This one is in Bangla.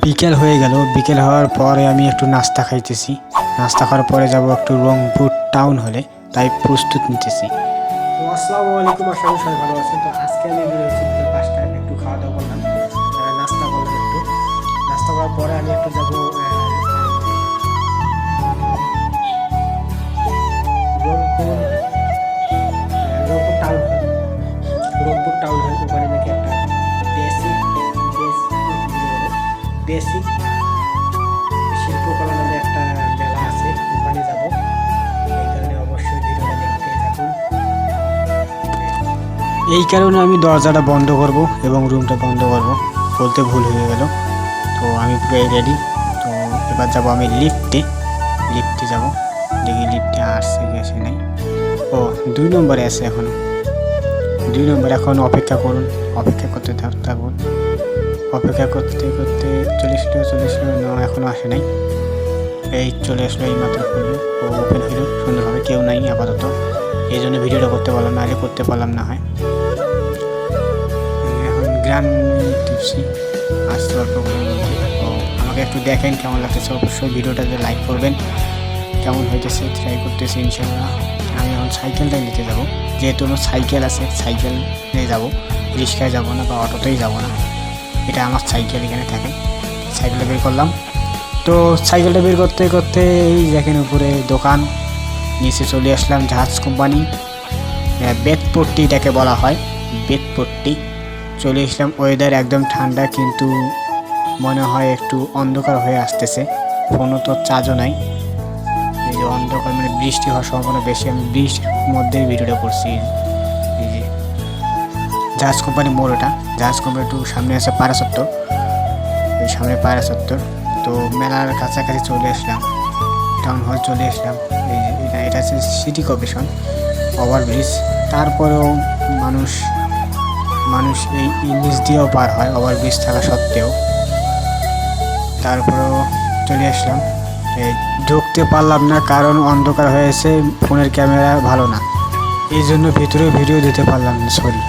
বিকেল হয়ে গেল। বিকেল হওয়ার পরে আমি একটু নাস্তা খাইতেছি। নাস্তা খাওয়ার পরে যাব একটু রংপুর টাউন হলে, তাই প্রস্তুত নিতেছি। তো আসসালামু আলাইকুম, আশা করি সবাই ভালো আছেন। তো আজকে আমি বেরোচ্ছি বিকেল 5টায়, একটু খাওয়া দাওয়া করলাম, নাস্তা করলাম। একটু নাস্তা করার পরে আমি একটু যাব Rangpur Rangpur town hall. Rangpur town hall ওখানে নাকি একটা বেসিক শিল্পকলা নামে একটা মেলা আছে, ওখানে যাব। এই কারণে অবশ্যই ভিডিওটা দেখতে থাকুন। এই কারণে আমি দরজাটা বন্ধ করব এবং রুমটা বন্ধ করব, বলতে ভুল হয়ে গেল। তো আমি পুরো রেডি। তো এবার যাব আমি লিফটে যাব। দেখি লিফটে আসছে কি আসে নাই। ও 2 নম্বরে আছে, এখনো 2 নম্বরে। এখন অপেক্ষা করুন, অপেক্ষা করতে থাকুন। অপেক্ষা করতে করতে চলে আসলো না, এখনও আসে নাই। এই চলে আসলো, এই মাত্র খুলবে ও ওপেন হইল সুন্দরভাবে। কেউ নাই আপাতত, এই জন্য ভিডিওটা করতে পারলাম না, আগে করতে পারলাম না হয়। এখন গ্রাম টিপসি আসতে অল্প করে। ও আমাকে একটু দেখেন কেমন লাগতেছে, অবশ্যই ভিডিওটাতে লাইক করবেন। কেমন হইতেছে ট্রাই করতেছি ইনশাল্লাহ। আমি এখন সাইকেলটাই নিতে যাব, যেহেতু আমার সাইকেল আছে, সাইকেল নিয়ে যাব। রিক্সায় যাব না বা অটোতেই যাব না, এটা আমার সাইকেল এখানে থাকে। সাইকেলটা বের করলাম। তো সাইকেলটা বের করতে করতে এই দেখেন উপরে দোকান, নিচে চলে আসলাম জাহাজ কোম্পানি, বেতপট্টি এটাকে বলা হয়, বেতপট্টি। চলে আসলাম। ওয়েদার একদম ঠান্ডা, কিন্তু মনে হয় একটু অন্ধকার হয়ে আসতেছে। ফোনও তো চার্জও নাই। এই যে অন্ধকার, মানে বৃষ্টি হওয়ার সম্ভাবনা বেশি। আমি বৃষ্টির মধ্যেই ভিডিওটা করছি। এই যে জাহাজ কোম্পানি মোড়, ওটা জাহাজ কোম্পানি। একটু সামনে আছে পায়রা চত্বর, এই সামনে পায়রা চত্বর। তো মেলার কাছাকাছি চলে আসলাম, টাউন হল চলে আসলাম। এই যে এটা হচ্ছে সিটি কর্পোরেশন ওভারব্রিজ। তারপরেও মানুষ এই নিচ দিয়েও পার হয়, ওভারব্রিজ থাকা সত্ত্বেও। তারপরেও চলে আসলাম। ঢুকতে পারলাম না, কারণ অন্ধকার হয়েছে, ফোনের ক্যামেরা ভালো না, এই জন্য ভিতরে ভিডিও দিতে পারলাম না, সরি।